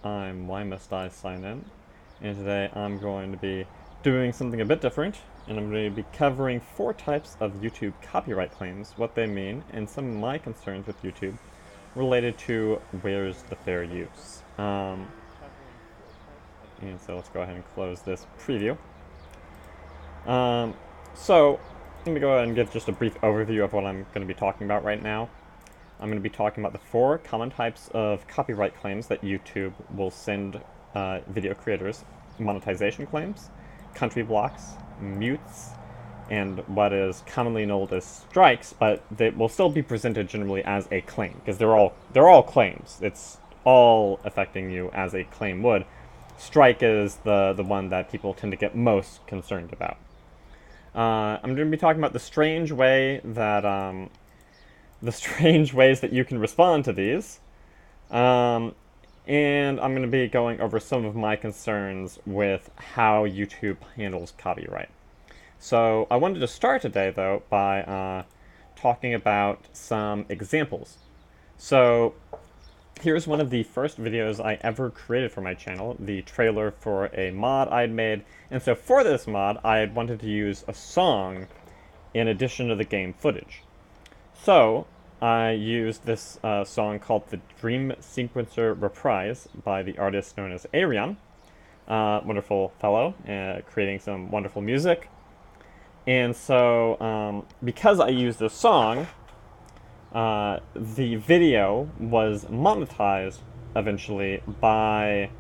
I'm Why Must I Sign In, and today I'm going to be doing something a bit different, and I'm going to be covering 4 types of YouTube copyright claims, what they mean, and some of my concerns with YouTube related to where's the fair use. And so let's go ahead and close this preview. So let me go ahead and give just a brief overview of what I'm going to be talking about right now. I'm going to be talking about the 4 common types of copyright claims that YouTube will send video creators: monetization claims, country blocks, mutes, and what is commonly known as strikes, but they will still be presented generally as a claim because they're all claims. It's all affecting you as a claim would. Strike is the one that people tend to get most concerned about. I'm going to be talking about the strange ways that you can respond to these. And I'm going to be going over some of my concerns with how YouTube handles copyright. So I wanted to start today, though, by talking about some examples. So here's one of the first videos I ever created for my channel, the trailer for a mod I'd made. And so for this mod, I had wanted to use a song in addition to the game footage. So I used this song called the Dream Sequencer Reprise by the artist known as Arion, wonderful fellow, creating some wonderful music. And so because I used this song, the video was monetized eventually by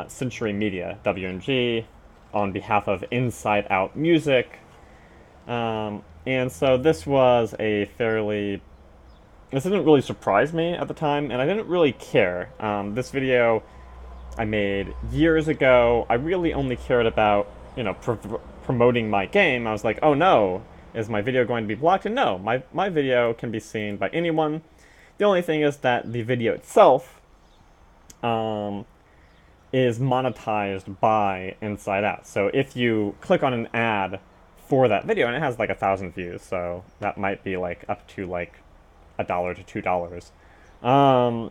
Century Media, WMG, on behalf of Inside Out Music. And so this didn't really surprise me at the time, and I didn't really care. This video I made years ago. I really only cared about, promoting my game. I was like, oh no, is my video going to be blocked? And no, my video can be seen by anyone. The only thing is that the video itself is monetized by Inside Out. So if you click on an ad for that video, and it has like 1,000 views, so that might be like up to like $1 to $2,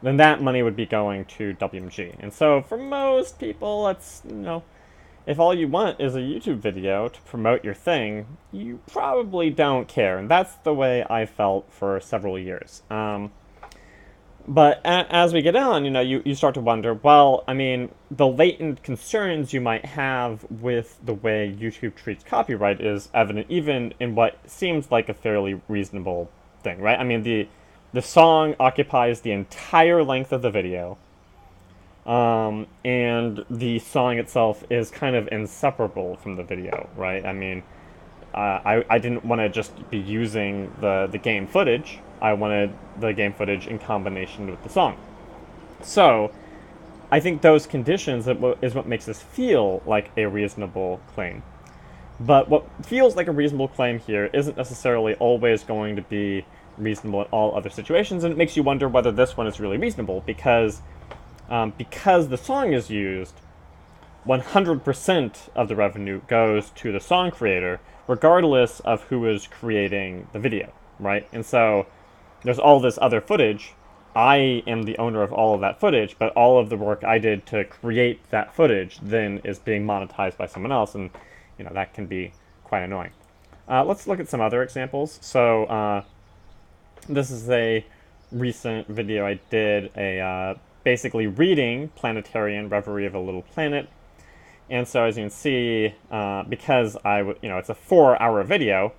then that money would be going to WMG. And so for most people, that's, if all you want is a YouTube video to promote your thing, you probably don't care. And that's the way I felt for several years. But as we get on, you start to wonder, well, I mean, the latent concerns you might have with the way YouTube treats copyright is evident even in what seems like a fairly reasonable thing, right? I mean, the song occupies the entire length of the video, and the song itself is kind of inseparable from the video, right? I mean, I didn't want to just be using the game footage. I wanted the game footage in combination with the song. So I think those conditions is what makes this feel like a reasonable claim. But what feels like a reasonable claim here isn't necessarily always going to be reasonable in all other situations, and it makes you wonder whether this one is really reasonable, because the song is used, 100% of the revenue goes to the song creator, regardless of who is creating the video, right? And so there's all this other footage. I am the owner of all of that footage, but all of the work I did to create that footage then is being monetized by someone else, and that can be quite annoying. Let's look at some other examples. So this is a recent video I did, basically reading Planetarian Reverie of a Little Planet. And so as you can see, because it's a 4-hour video,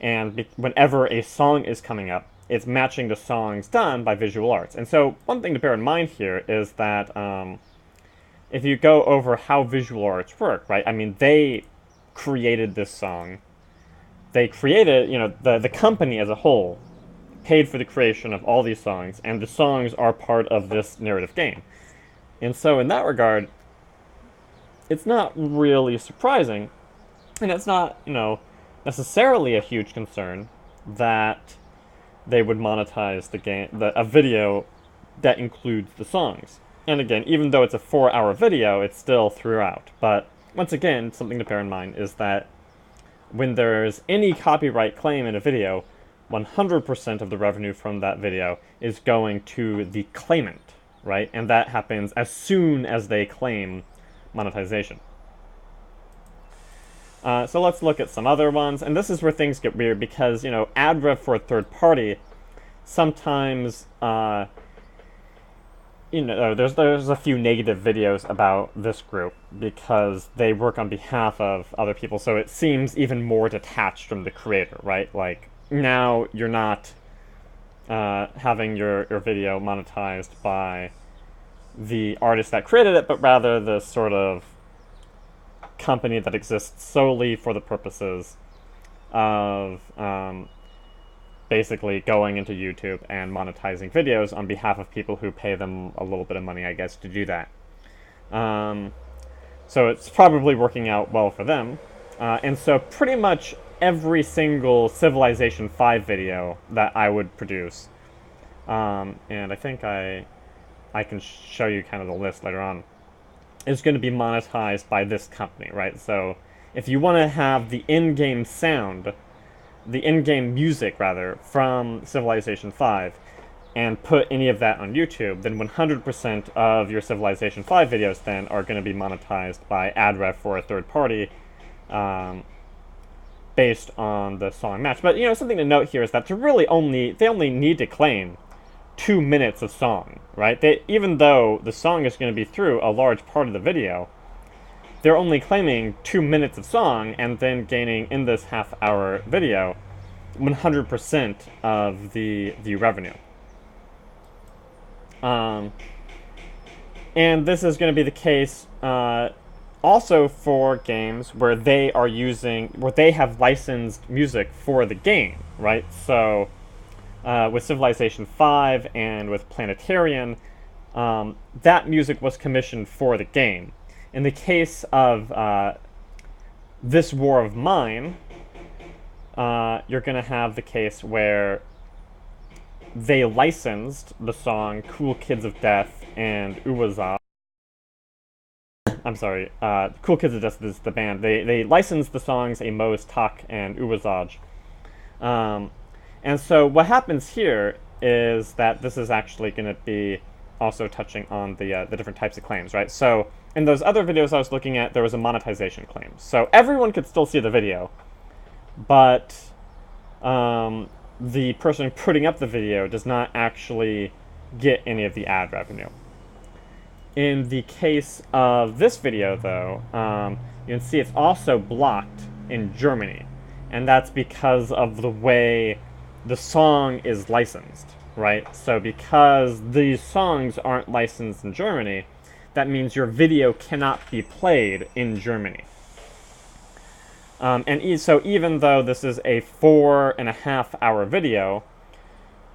and whenever a song is coming up, it's matching the songs done by Visual Arts. And so one thing to bear in mind here is that if you go over how Visual Arts work, right? I mean, they created this song. They created, the company as a whole paid for the creation of all these songs, and the songs are part of this narrative game. And so in that regard, it's not really surprising, and it's not, necessarily a huge concern that they would monetize a video that includes the songs. And again, even though it's a 4-hour video, it's still throughout. But once again, something to bear in mind is that when there's any copyright claim in a video, 100% of the revenue from that video is going to the claimant, right? And that happens as soon as they claim monetization. So let's look at some other ones, and this is where things get weird because, you know, ad rev for a third party sometimes, you know, there's a few negative videos about this group because they work on behalf of other people, so it seems even more detached from the creator, right? Like, now you're not having your video monetized by the artist that created it, but rather the sort of company that exists solely for the purposes of basically going into YouTube and monetizing videos on behalf of people who pay them a little bit of money, I guess, to do that. So it's probably working out well for them. And so pretty much every single Civilization 5 video that I would produce, and I think I can show you kind of the list later on, is going to be monetized by this company, right? So if you want to have the in-game sound, the in-game music, rather, from Civilization 5, and put any of that on YouTube, then 100% of your Civilization 5 videos then are going to be monetized by ad rev for a third party, based on the song match. But, you know, something to note here is that they only need to claim 2 minutes of song, right? Even though the song is going to be through a large part of the video, they're only claiming 2 minutes of song and then gaining, in this half-hour video, 100% of the revenue. And this is going to be the case also for games where they have licensed music for the game, right? So with Civilization 5 and with Planetarian, that music was commissioned for the game. In the case of This War of Mine, you're going to have the case where they licensed the song Cool Kids of Death and Uwazaj. I'm sorry, Cool Kids of Death is the band. They licensed the songs Amos, Tak, and Uwazaj. And so what happens here is that this is actually going to be also touching on the different types of claims, right? So in those other videos I was looking at, there was a monetization claim. So everyone could still see the video, but the person putting up the video does not actually get any of the ad revenue. In the case of this video, though, you can see it's also blocked in Germany, and that's because of the way the song is licensed, right? So because these songs aren't licensed in Germany, that means your video cannot be played in Germany. So even though this is a 4.5-hour video,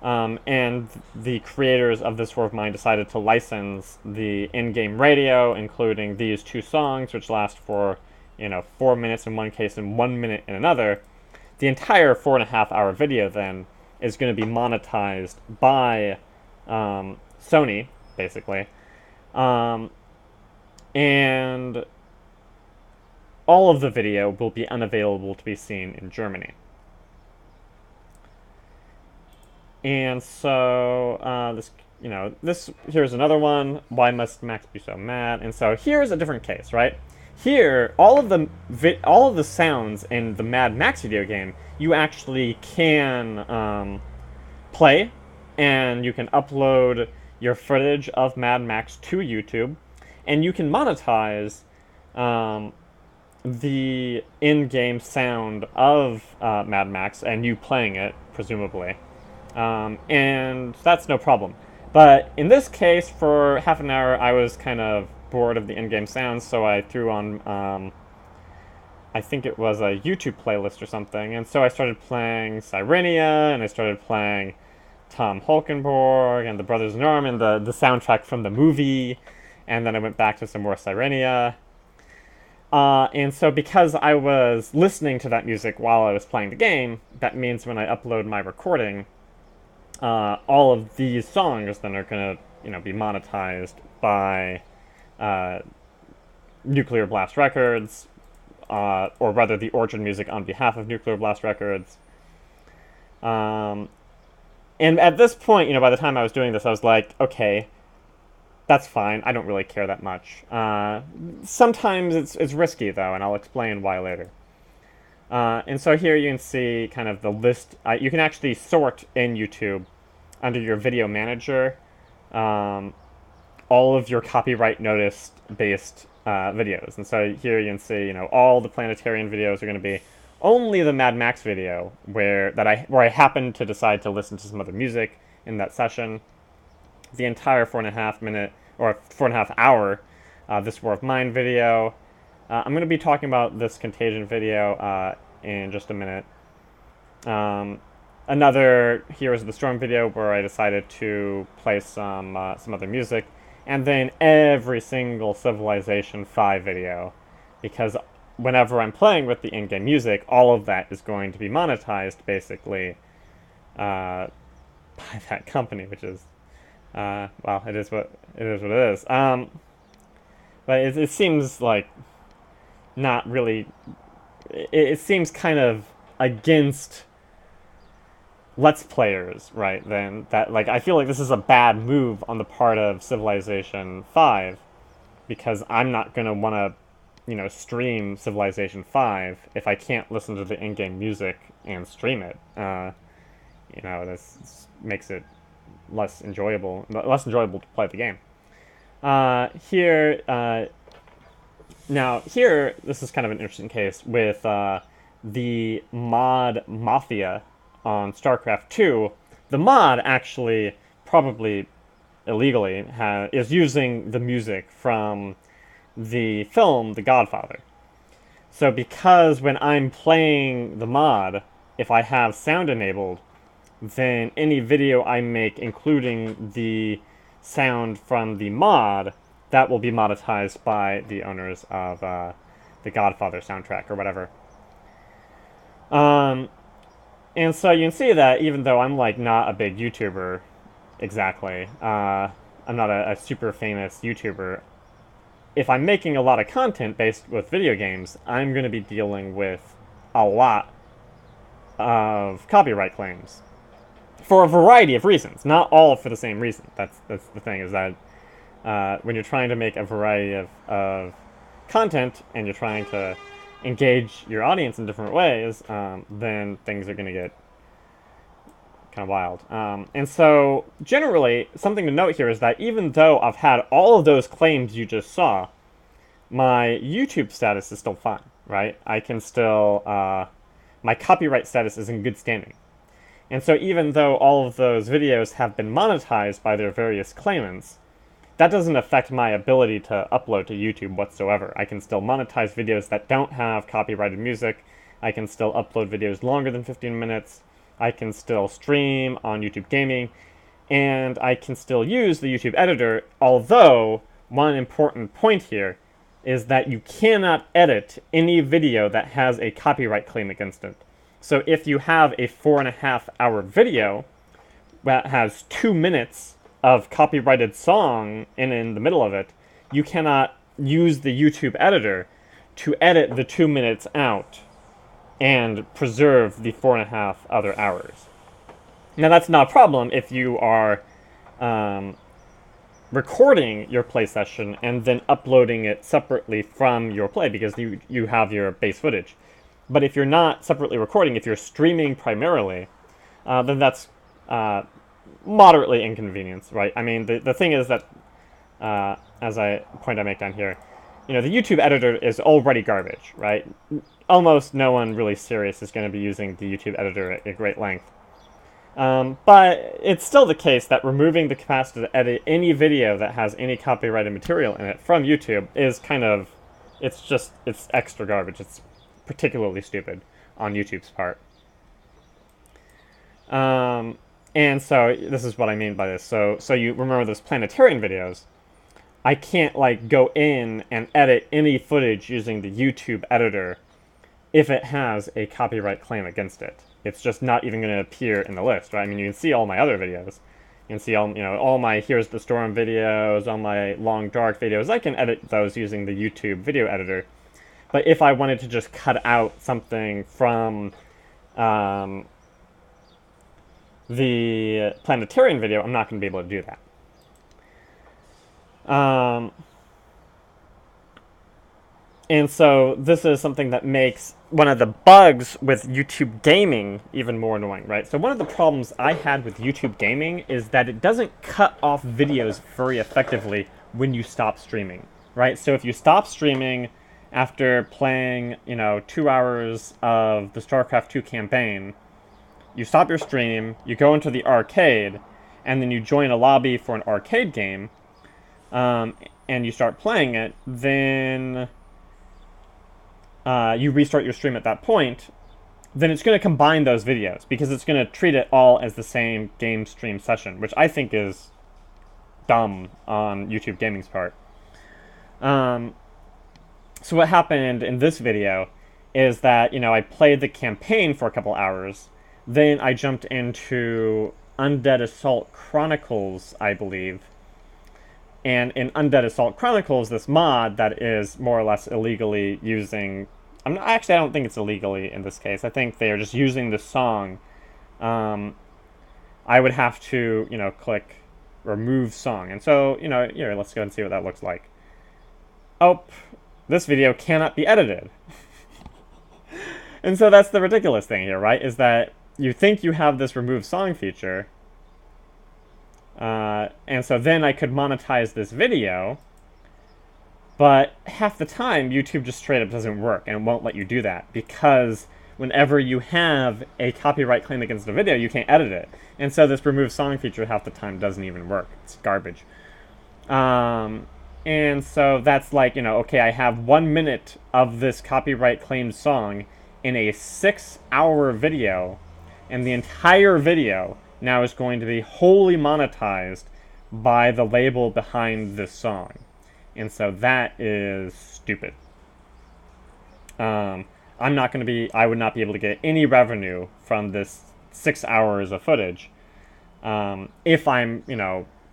and the creators of This War of Mine decided to license the in-game radio, including these two songs, which last for, 4 minutes in one case and 1 minute in another, the entire 4.5-hour video then is going to be monetized by Sony, basically, and all of the video will be unavailable to be seen in Germany. And so here's another one. Why must Max be so mad? And so here's a different case, right? Here, all of the sounds in the Mad Max video game, you actually can play, and you can upload your footage of Mad Max to YouTube, and you can monetize the in-game sound of Mad Max and you playing it, presumably. And that's no problem. But in this case, for half an hour, I was kind of bored of the in-game sounds, so I threw on, I think it was a YouTube playlist or something, and so I started playing Sirenia, and I started playing Tom Holkenborg and the Brothers in Arms and the soundtrack from the movie, and then I went back to some more Sirenia. And so because I was listening to that music while I was playing the game, that means when I upload my recording, all of these songs then are going to, be monetized by Nuclear Blast Records, or rather the Origin music on behalf of Nuclear Blast Records. And at this point, by the time I was doing this, I was like, okay, that's fine. I don't really care that much. Sometimes it's risky though, and I'll explain why later. And so here you can see kind of the list. You can actually sort in YouTube under your video manager um, all of your copyright notice based videos. And so here you can see, all the Planetarian videos are going to be only the Mad Max video where I happen to decide to listen to some other music in that session. The entire 4.5 minute or 4.5 hour This War of Mine video. I'm going to be talking about this Contagion video in just a minute. Another Heroes of the Storm video where I decided to play some other music, and then every single Civilization 5 video, because whenever I'm playing with the in-game music, all of that is going to be monetized basically by that company, which is well, it is what it is. But it seems like not really. It seems kind of against Let's Players, right? Then that I feel like this is a bad move on the part of Civilization 5, because I'm not gonna want to, stream Civilization 5 if I can't listen to the in-game music and stream it. This makes it less enjoyable to play the game. Now here, this is kind of an interesting case with the mod Mafia on StarCraft 2. The mod actually, probably illegally, is using the music from the film The Godfather. So because when I'm playing the mod, if I have sound enabled, then any video I make, including the sound from the mod, that will be monetized by the owners of the Godfather soundtrack or whatever. And so you can see that even though I'm not a big YouTuber exactly, I'm not a super famous YouTuber, if I'm making a lot of content based with video games, I'm going to be dealing with a lot of copyright claims for a variety of reasons, not all for the same reason. That's the thing, is that when you're trying to make a variety of content and you're trying to engage your audience in different ways, then things are going to get kind of wild. And so, generally, something to note here is that even though I've had all of those claims you just saw, my YouTube status is still fine, right? I can still, my copyright status is in good standing. And so even though all of those videos have been monetized by their various claimants, that doesn't affect my ability to upload to YouTube whatsoever. I can still monetize videos that don't have copyrighted music. I can still upload videos longer than 15 minutes. I can still stream on YouTube Gaming. And I can still use the YouTube editor, although one important point here is that you cannot edit any video that has a copyright claim against it. So if you have a 4.5 hour video that has 2 minutes of copyrighted song in the middle of it, you cannot use the YouTube editor to edit the 2 minutes out and preserve the 4.5 other hours. Now that's not a problem if you are recording your play session and then uploading it separately from your play, because you have your base footage. But if you're not separately recording, if you're streaming primarily, then that's moderately inconvenienced, right? I mean, the thing is that, as I make down here, the YouTube editor is already garbage, right? Almost no one really serious is going to be using the YouTube editor at great length. But it's still the case that removing the capacity to edit any video that has any copyrighted material in it from YouTube is kind of, it's extra garbage. It's particularly stupid on YouTube's part. And so this is what I mean by this. So you remember those Planetarian videos. I can't go in and edit any footage using the YouTube editor if it has a copyright claim against it. It's just not even going to appear in the list, right? I mean, you can see all my other videos. You can see all my Here's the Storm videos, all my Long Dark videos. I can edit those using the YouTube video editor. But if I wanted to just cut out something from the Planetarian video, I'm not going to be able to do that. Um, and so this is something that makes one of the bugs with YouTube gaming even more annoying, right? So one of the problems I had with YouTube gaming is that it doesn't cut off videos very effectively when you stop streaming, right? So if you stop streaming after playing, 2 hours of the StarCraft 2 campaign, you stop your stream, you go into the arcade, and then you join a lobby for an arcade game, and you start playing it, then you restart your stream at that point, then it's going to combine those videos because it's going to treat it all as the same game stream session, which I think is dumb on YouTube Gaming's part. So what happened in this video is that, I played the campaign for a couple hours, then I jumped into Undead Assault Chronicles, I believe. And in Undead Assault Chronicles, this mod that is more or less illegally using... I don't think it's illegally in this case. I think they are just using the song. I would have to, click remove song. And so, here, let's go and see what that looks like. Oh, this video cannot be edited. And so that's the ridiculous thing here, right? Is that you think you have this remove song feature, and so then I could monetize this video, but half the time YouTube just straight up doesn't work and won't let you do that, because whenever you have a copyright claim against a video, you can't edit it. And so this remove song feature half the time doesn't even work. It's garbage. And so that's like, okay, I have 1 minute of this copyright claimed song in a 6-hour video, and the entire video now is going to be wholly monetized by the label behind this song. And so that is stupid. I would not be able to get any revenue from this 6 hours of footage if I'm,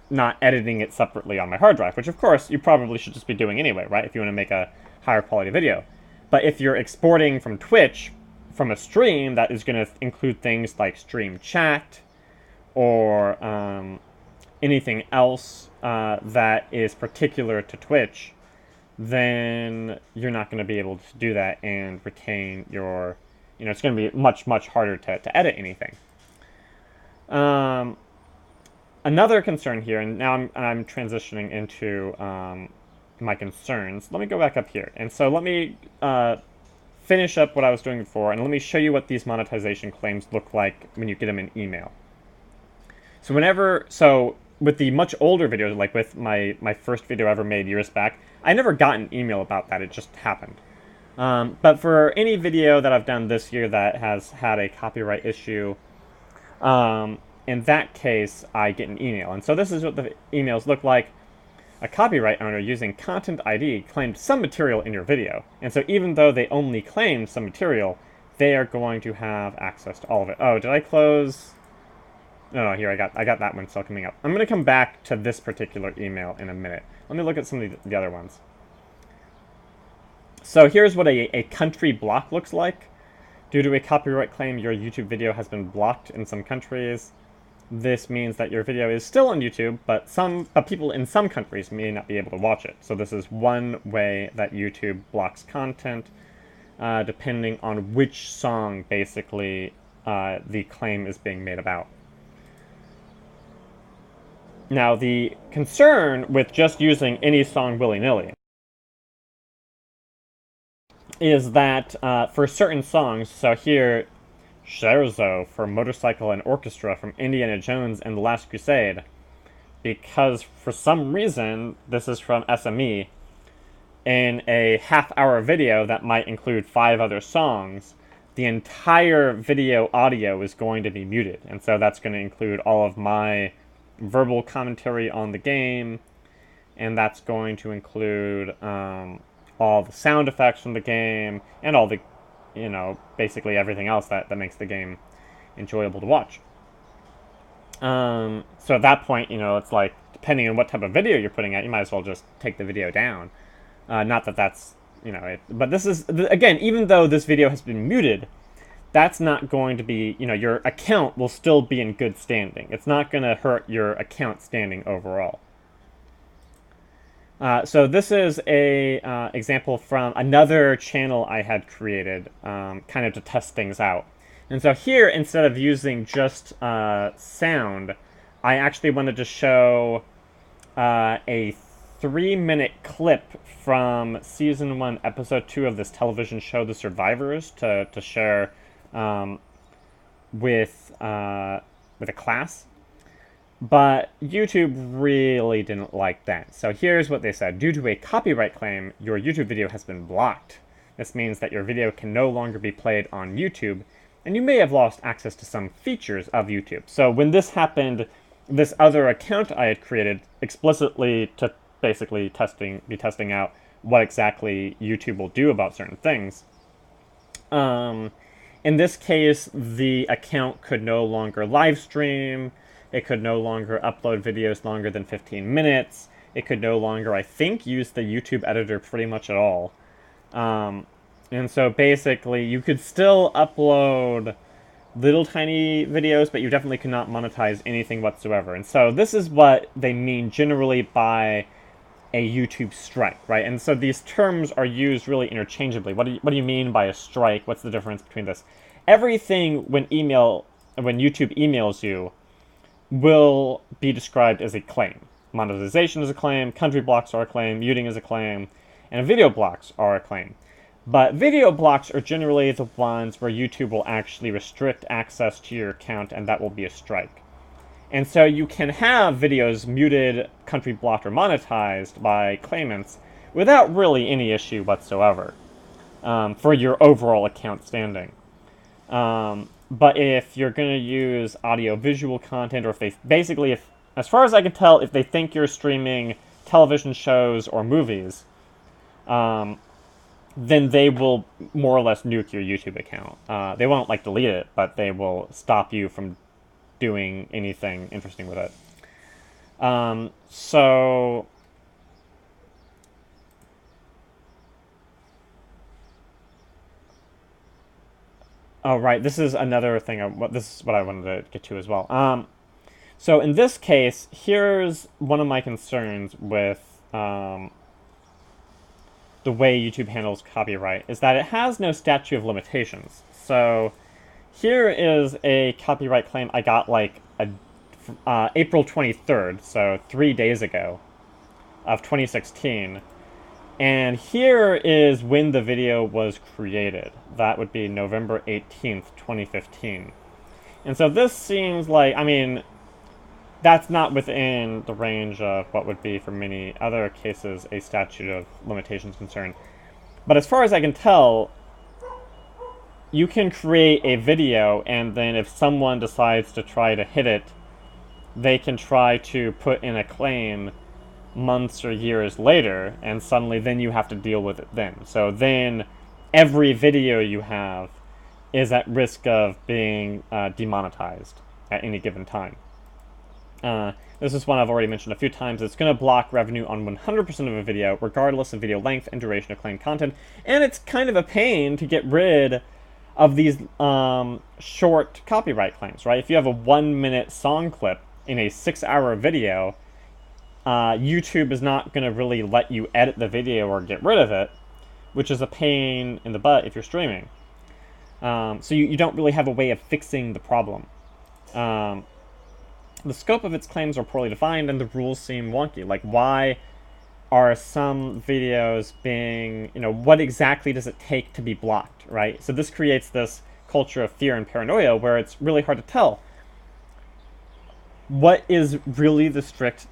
not editing it separately on my hard drive, which of course you probably should just be doing anyway, right? If you want to make a higher quality video. But if you're exporting from Twitch from a stream that is going to include things like stream chat or anything else that is particular to Twitch, then you're not going to be able to do that and retain your, it's going to be much, much harder to edit anything. Another concern here, and now I'm transitioning into my concerns. Let me go back up here. And so let me finish up what I was doing before, and let me show you what these monetization claims look like when you get them in email. So with the much older videos, like with my first video I ever made years back, I never got an email about that. It just happened. But for any video that I've done this year that has had a copyright issue, in that case, I get an email. And so this is what the emails look like. A copyright owner using Content ID claimed some material in your video. And so even though they only claimed some material, they are going to have access to all of it. Oh, did I close? No, here, I got that one still coming up. I'm going to come back to this particular email in a minute. Let me look at some of the other ones. So here's what a country block looks like. Due to a copyright claim, your YouTube video has been blocked in some countries. This means that your video is still on YouTube, but people in some countries may not be able to watch it. So this is one way that YouTube blocks content, depending on which song, basically, the claim is being made about. Now, the concern with just using any song willy-nilly is that for certain songs, so here, Scherzo for Motorcycle and Orchestra from Indiana Jones and the Last Crusade, because for some reason, this is from SME, in a half-hour video that might include 5 other songs, the entire video audio is going to be muted. And so that's going to include all of my verbal commentary on the game, and that's going to include all the sound effects from the game, and all the, basically everything else that makes the game enjoyable to watch. So at that point, it's like, depending on what type of video you're putting out, you might as well just take the video down. Not that that's, but this is, again, even though this video has been muted, that's not going to be, your account will still be in good standing. It's not going to hurt your account standing overall. So this is a example from another channel I had created, kind of to test things out. And so here, instead of using just sound, I actually wanted to show a 3-minute clip from season 1, episode 2 of this television show, The Survivors, to share um, with a class. But YouTube really didn't like that. So here's what they said. Due to a copyright claim, your YouTube video has been blocked. This means that your video can no longer be played on YouTube, and you may have lost access to some features of YouTube. So when this happened, this other account I had created explicitly to basically be testing out what exactly YouTube will do about certain things. In this case, the account could no longer live stream. It could no longer upload videos longer than 15 minutes. It could no longer, I think, use the YouTube editor pretty much at all. And so basically, you could still upload little tiny videos, but you definitely could not monetize anything whatsoever. And so this is what they mean generally by a YouTube strike, right? And so these terms are used really interchangeably. What do you mean by a strike? What's the difference between this? Everything when YouTube emails you will be described as a claim. Monetization is a claim, country blocks are a claim, muting is a claim, and video blocks are a claim. But video blocks are generally the ones where YouTube will actually restrict access to your account, and that will be a strike. And so you can have videos muted, country blocked, or monetized by claimants without really any issue whatsoever for your overall account standing. But if you're going to use audio-visual content, or if they basically, if as far as I can tell, if they think you're streaming television shows or movies, then they will more or less nuke your YouTube account. They won't like delete it, but they will stop you from doing anything interesting with it. So oh right, this is another thing. This is what I wanted to get to as well. So in this case, here's one of my concerns with the way YouTube handles copyright is that it has no statute of limitations. So here is a copyright claim I got like April 23rd, so 3 days ago, of 2016. And here is when the video was created. That would be November 18th, 2015. And so this seems like, I mean, that's not within the range of what would be, for many other cases, a statute of limitations concern. But as far as I can tell, you can create a video, and then if someone decides to try to hit it, they can try to put in a claim months or years later, and suddenly then you have to deal with it then. So then every video you have is at risk of being demonetized at any given time. This is one I've already mentioned a few times. It's going to block revenue on 100% of a video, regardless of video length and duration of claimed content. And it's kind of a pain to get rid of these short copyright claims, right? If you have a 1-minute song clip in a 6-hour video, YouTube is not going to really let you edit the video or get rid of it, which is a pain in the butt if you're streaming. So you don't really have a way of fixing the problem. The scope of its claims are poorly defined, and the rules seem wonky. Like, why are some videos being, what exactly does it take to be blocked, right? So this creates this culture of fear and paranoia where it's really hard to tell what is really the strict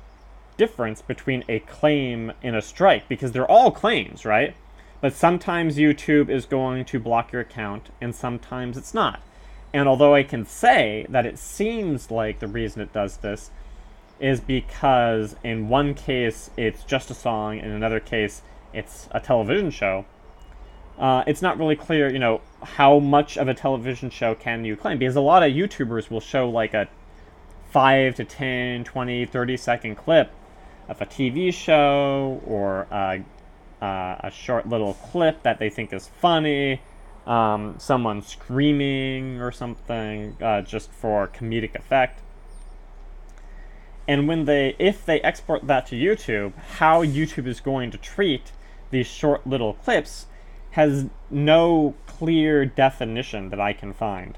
difference between a claim and a strike, because they're all claims, right? But sometimes YouTube is going to block your account, and sometimes it's not. And although I can say that it seems like the reason it does this is because in one case it's just a song, in another case it's a television show, it's not really clear, how much of a television show can you claim. Because a lot of YouTubers will show like a 5 to 10, 20, 30-second clip of a TV show, or a short little clip that they think is funny, someone screaming or something, just for comedic effect. And if they export that to YouTube, how YouTube is going to treat these short little clips has no clear definition that I can find.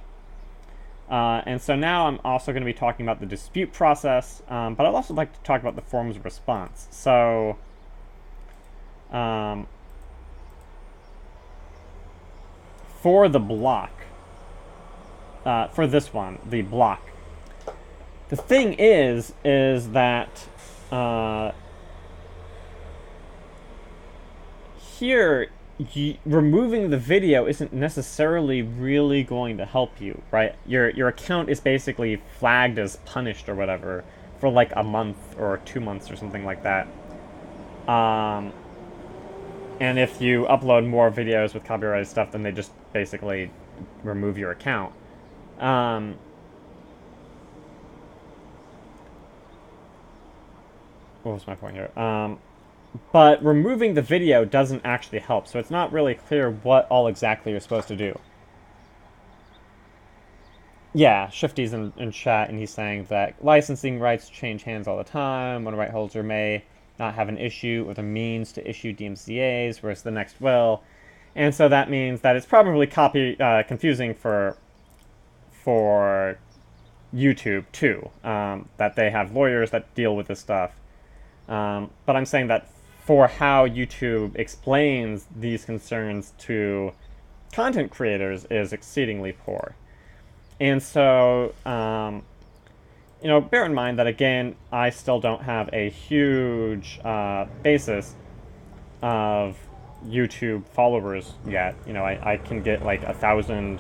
And so now I'm also going to be talking about the dispute process, but I'd also like to talk about the forum's response. So, for the block, for this one, the block, the thing is that here, removing the video isn't necessarily really going to help you, right? Your account is basically flagged as punished or whatever for like a month or 2 months or something like that. And if you upload more videos with copyrighted stuff, then they just basically remove your account. What was my point here? But removing the video doesn't actually help, so it's not really clear what all exactly you're supposed to do. Yeah, Shifty's in chat, and he's saying that licensing rights change hands all the time. One right holder may not have an issue or the means to issue DMCAs, whereas the next will. And so that means that it's probably confusing for YouTube, too, that they have lawyers that deal with this stuff. But I'm saying that for how YouTube explains these concerns to content creators is exceedingly poor. And so, bear in mind that, again, I still don't have a huge basis of YouTube followers yet. I can get like 1,000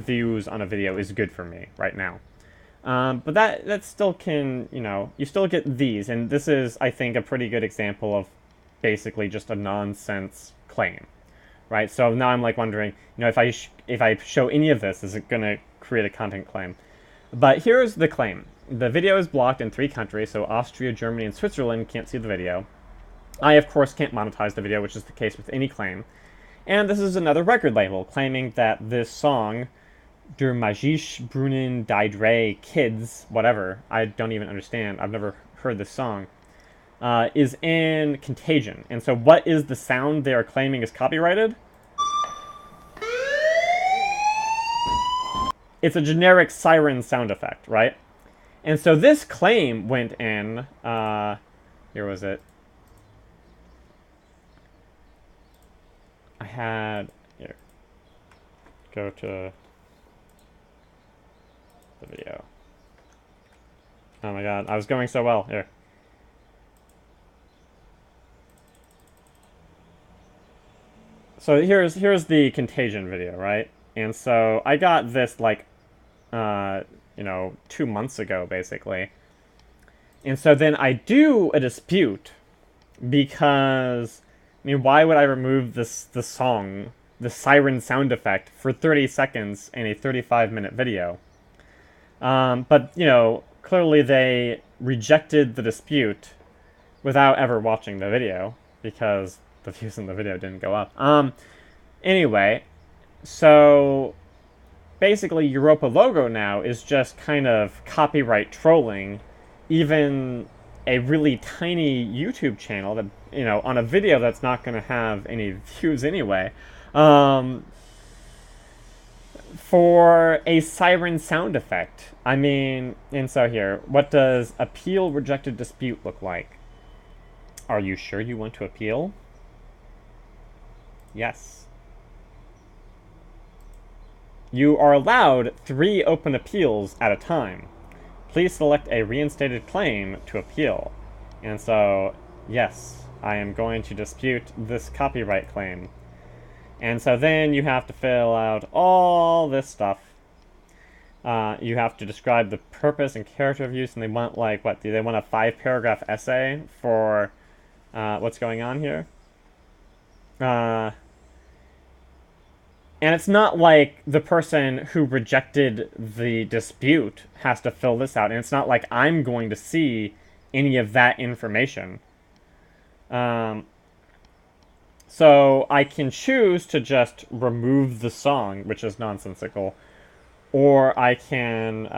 views on a video is good for me right now. But that still can, you still get these, and this is, I think, a pretty good example of basically just a nonsense claim, right? So now I'm like wondering, if I show any of this, is it going to create a content claim? But here's the claim. The video is blocked in 3 countries, so Austria, Germany, and Switzerland can't see the video. I, of course, can't monetize the video, which is the case with any claim. And this is another record label claiming that this song, Der Magische Brunnen die Drei Kids, whatever, I don't even understand, I've never heard this song, is in Contagion. And so what is the sound they are claiming is copyrighted? It's a generic siren sound effect, right? And so this claim went in, here was it? I had, here, go to the video. Oh my god, I was going so well, here. So here's the Contagion video, right? And so I got this like 2 months ago, basically. And so then I do a dispute because, why would I remove the song, the siren sound effect, for 30 seconds in a 35-minute video? But, clearly they rejected the dispute without ever watching the video, because the views in the video didn't go up. Anyway, so basically Europa Logo now is just kind of copyright trolling even a really tiny YouTube channel that, on a video that's not going to have any views anyway, for a siren sound effect. And so here, what does appeal rejected dispute look like? Are you sure you want to appeal? Yes. You are allowed 3 open appeals at a time. Please select a reinstated claim to appeal. And so, yes, I am going to dispute this copyright claim. And so then you have to fill out all this stuff. You have to describe the purpose and character of use, and they want, like, what? Do they want a 5-paragraph essay for what's going on here? And it's not like the person who rejected the dispute has to fill this out. And it's not like I'm going to see any of that information. So I can choose to just remove the song, which is nonsensical. Or I can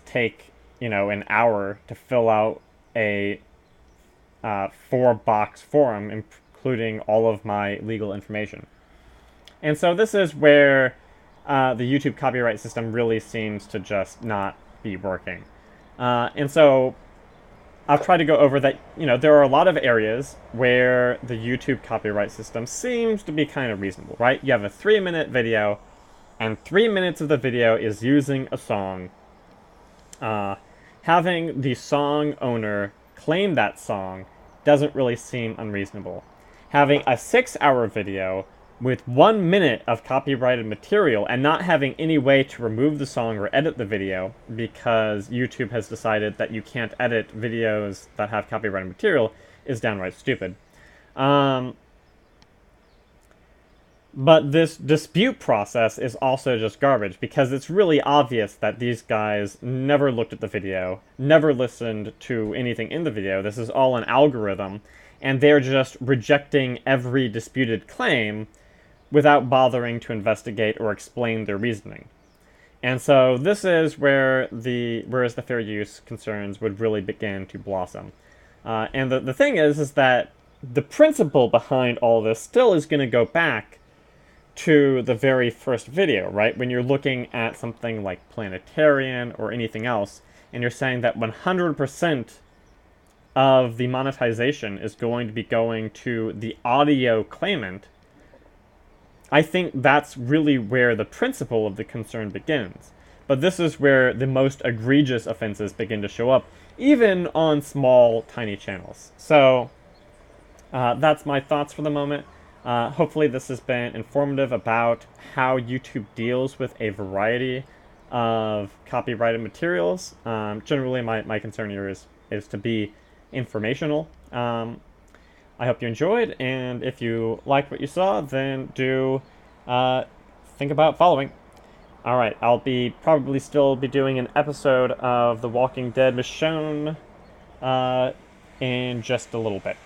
take an hour to fill out a 4-box form, including all of my legal information. And so this is where the YouTube copyright system really seems to just not be working. And so I've tried to go over that, there are a lot of areas where the YouTube copyright system seems to be kind of reasonable, right? You have a 3-minute video, and 3 minutes of the video is using a song. Having the song owner claim that song doesn't really seem unreasonable. Having a 6-hour video with 1 minute of copyrighted material and not having any way to remove the song or edit the video because YouTube has decided that you can't edit videos that have copyrighted material is downright stupid. But this dispute process is also just garbage because it's really obvious that these guys never looked at the video, never listened to anything in the video. This is all an algorithm, and they're just rejecting every disputed claim without bothering to investigate or explain their reasoning. And so this is whereas the fair use concerns would really begin to blossom. And the thing is that the principle behind all this still is going to go back to the very first video, right? When you're looking at something like Planetarian or anything else, and you're saying that 100% of the monetization is going to be going to the audio claimant, I think that's really where the principle of the concern begins. But this is where the most egregious offenses begin to show up, even on small, tiny channels. So that's my thoughts for the moment. Hopefully this has been informative about how YouTube deals with a variety of copyrighted materials. Generally, my concern here is to be informational. I hope you enjoyed, and if you liked what you saw, then do think about following. Alright, I'll probably still be doing an episode of The Walking Dead Michonne in just a little bit.